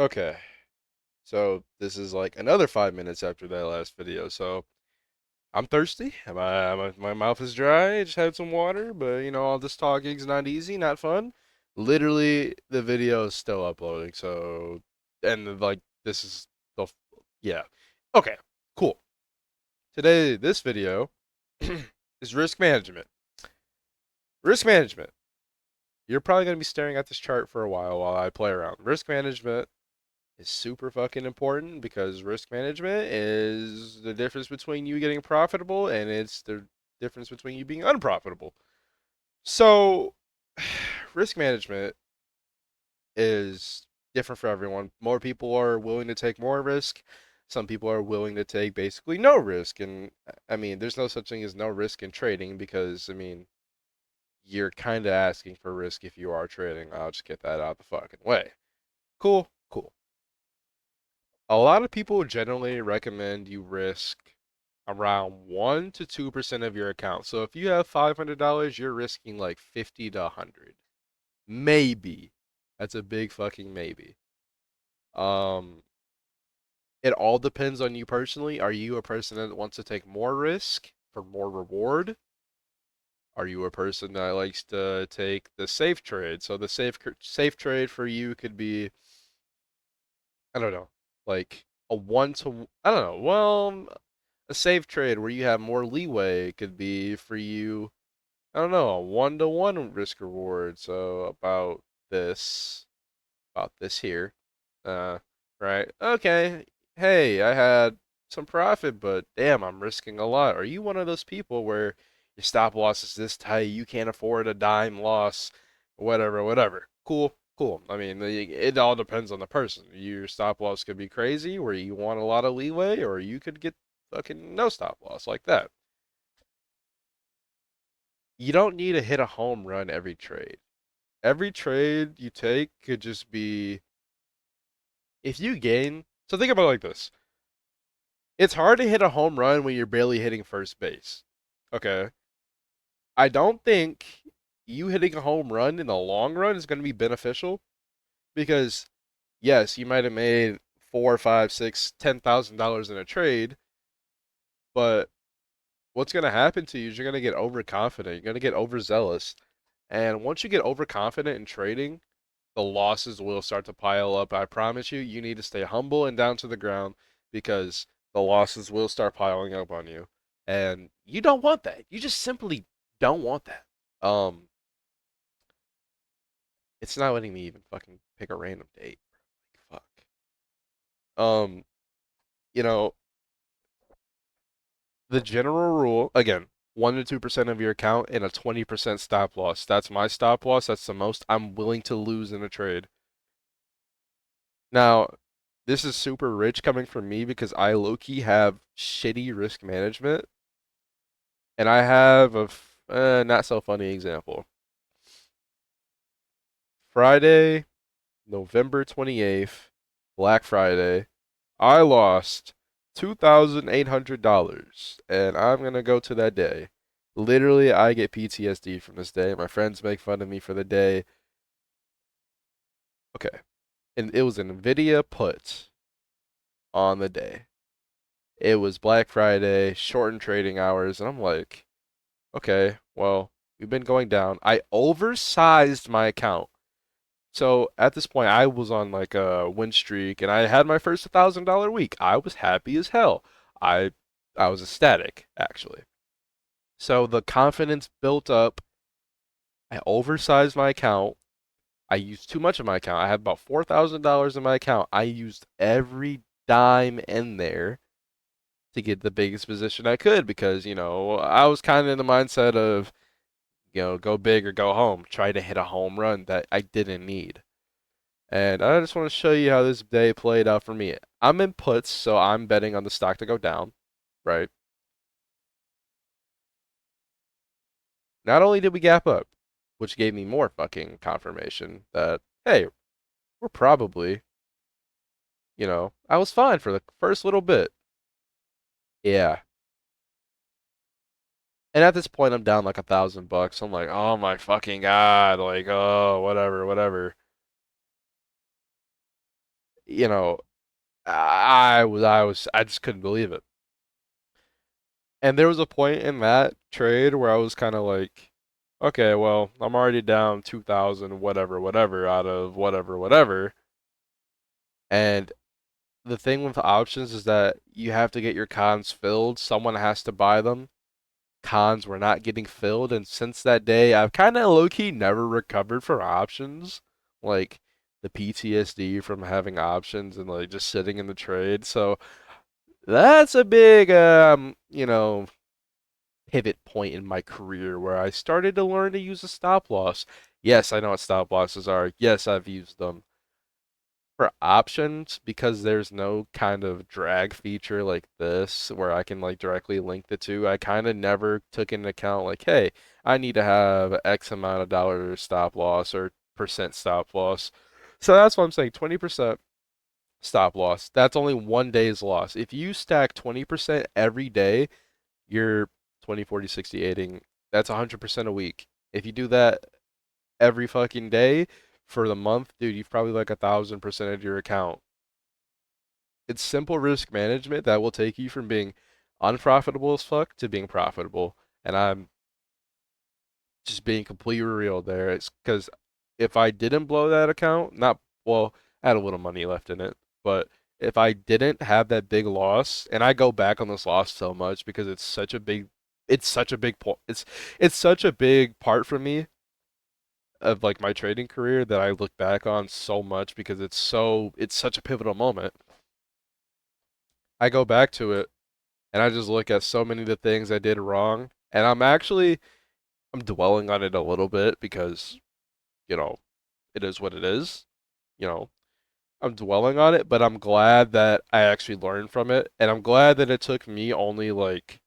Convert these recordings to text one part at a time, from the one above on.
Okay, so this is like another 5 minutes after that last video. So I'm thirsty. My mouth is dry. I just had some water, but all this talking's not easy, not fun. Literally, the video is still uploading. So, and like this is the yeah. Okay, cool. Today, this video is risk management. Risk management. You're probably gonna be staring at this chart for a while I play around. Risk management is super fucking important because risk management is the difference between you getting profitable and it's the difference between you being unprofitable. So, risk management is different for everyone. More people are willing to take more risk. Some people are willing to take basically no risk. And I mean, there's no such thing as no risk in trading because, I mean, you're kind of asking for risk if you are trading. I'll just get that out the fucking way. Cool, cool. A lot of people generally recommend you risk around 1 to 2% of your account. So if you have $500, you're risking like 50 to 100. Maybe. That's a big fucking maybe. Um it all depends on you personally. Are you a person that wants to take more risk for more reward? Are you a person that likes to take the safe trade? So the safe trade for you could be, I don't know, like a one to I don't know. Well, a safe trade where you have more leeway could be for you, I don't know, a 1-to-1 risk reward. So this, about this here. Uh, right. Okay. Hey, I had some profit, but damn, I'm risking a lot. Are you one of those people where your stop loss is this tight, you can't afford a dime loss, whatever, whatever? Cool, cool. I mean, it all depends on the person. Your stop loss could be crazy, where you want a lot of leeway, or you could get fucking no stop loss like that. You don't need to hit a home run every trade. Every trade you take could just be, if you gain. So think about it like this. It's hard to hit a home run when you're barely hitting first base. Okay. I don't think you hitting a home run in the long run is going to be beneficial because yes, you might have made four, five, six, $10,000 in a trade, but what's going to happen to you is you're going to get overconfident. You're going to get overzealous. And once you get overconfident in trading, the losses will start to pile up. I promise you, you need to stay humble and down to the ground because the losses will start piling up on you. And you don't want that. You just simply don't want that. Um, it's not letting me even fucking pick a random date. Fuck. Um, you know, the general rule, again, 1 to 2% of your account and a 20% stop loss. That's my stop loss. That's the most I'm willing to lose in a trade. Now, this is super rich coming from me because I low-key have shitty risk management, and I have a not so funny example. Friday, November 28th, Black Friday, I lost $2,800, and I'm gonna go to that day. Literally, I get PTSD from this day. My friends make fun of me for the day. Okay, and it was an Nvidia put on the day. It was Black Friday, shortened trading hours, and I'm like, okay, well, we've been going down. I oversized my account. So at this point, I was on like a win streak, and I had my first $1,000 week. I was happy as hell. I I was ecstatic, actually. So the confidence built up. I oversized my account. I used too much of my account. I had about $4,000 in my account. I used every dime in there to get the biggest position I could because, I was kind of in the mindset of, go big or go home, try to hit a home run that I didn't need. And I just want to show you how this day played out for me. I'm in puts, so I'm betting on the stock to go down, right? Not only did we gap up, which gave me more fucking confirmation that, hey, we're probably, I was fine for the first little bit. Yeah. And at this point, I'm down like $1,000. I'm like, oh my fucking god, like, oh, whatever, whatever. you know, I just couldn't believe it. And there was a point in that trade where I was kind of like, okay, well, I'm already down 2,000 whatever whatever out of whatever whatever. And the thing with options is that you have to get your cons filled. Someone has to buy them. Cons were not getting filled, and since that day, I've kind of low key never recovered from options. Like the PTSD from having options and like just sitting in the trade. So that's a big pivot point in my career where I started to learn to use a stop loss. Yes, I know what stop losses are. Yes, I've used them. For options, because there's no kind of drag feature like this where I can like directly link the two, I kind of never took into account like, hey, I need to have X amount of dollar stop loss or percent stop loss. So that's what I'm saying, 20% stop loss. That's only 1 day's loss. If you stack 20% every day, you're 20, 40, 60, 80. That's 100% a week. If you do that every fucking day for the month, dude, you've probably like 1,000% of your account. It's simple risk management that will take you from being unprofitable as fuck to being profitable. And I'm just being completely real there. It's because if I didn't blow that account, not, well, I had a little money left in it, but if I didn't have that big loss, and I go back on this loss so much because it's such a big point. It's such a big part for me of like my trading career that I look back on so much because it's such a pivotal moment. I go back to it and I just look at so many of the things I did wrong, and I'm dwelling on it a little bit because, you know, it is what it is. You know, I'm dwelling on it, but I'm glad that I actually learned from it, and I'm glad that it took me only like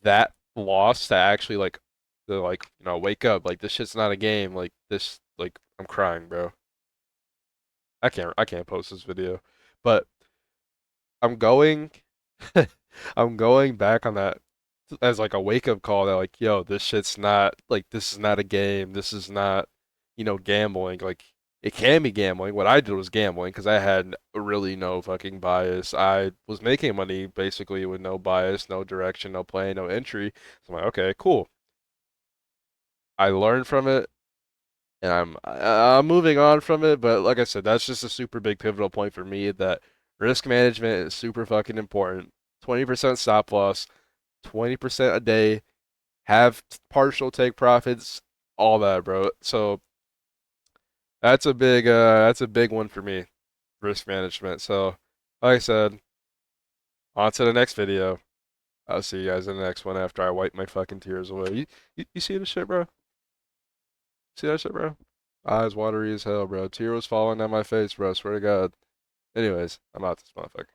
that loss to actually like wake up. Like this shit's not a game. Like this, like I'm crying, bro. I can't post this video, but I'm going I'm going back on that as like a wake up call that like, yo, this shit's not like this is not a game. This is not, gambling. Like it can be gambling. What I did was gambling because I had really no fucking bias. I was making money basically with no bias, no direction, no play, no entry. So I'm like, okay, cool. I learned from it and I'm moving on from it, but like I said, that's just a super big pivotal point for me that risk management is super fucking important. 20% stop loss, 20% a day, have partial take profits, all that, bro. So that's a big one for me, risk management. So like I said, on to the next video. I'll see you guys in the next one after I wipe my fucking tears away. You see this shit, bro? See that shit, bro? Eyes watery as hell, bro. Tear was falling down my face, bro. Swear to God. Anyways, I'm out this motherfucker.